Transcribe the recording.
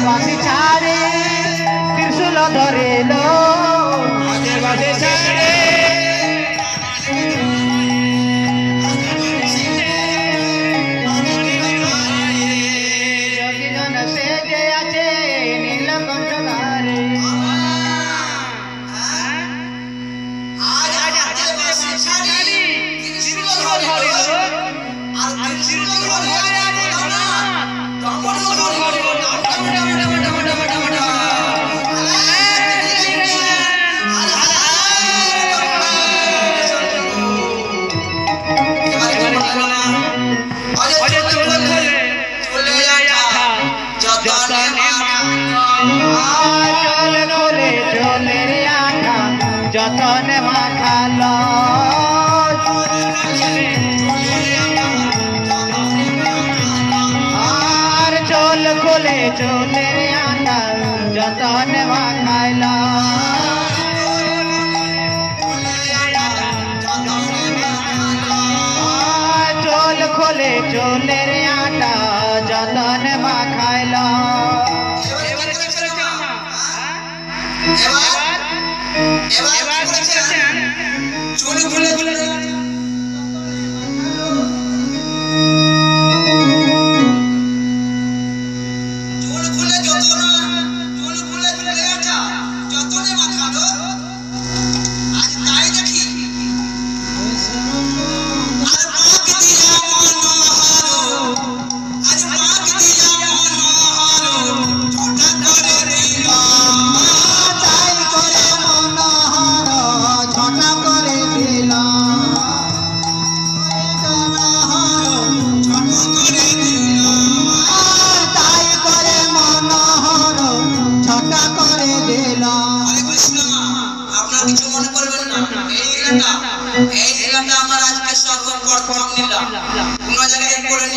বাসি ছাড়ে ত্রিশূল ধরিল হাতে বাসি ছাড়ে যোগীজন সেজে আছে নীলকণ্ঠ ধারে যতনে মাখালো আর চোল খুলে চোলের আটা যতনে মাখাইলো চোল খুলে চোলের আটা যতনে মাখাইলো চুল খুলে চুল খুলে যতনে মাখালো আজ তাই দেখি আর পাক দিয়া মনোহর আজ পাক দিয়া মনোহর ছোটা করে দিল তাই করে মনোহর ছোটা করে দিল তাই করে মনোহর ছোটা করে দিল। হরে কৃষ্ণ। আপনারা কিছু মনে করবেন না, এই লীলাটা আমার আজকে সর্বপ্রথম লীলা। কোন জায়গায় করে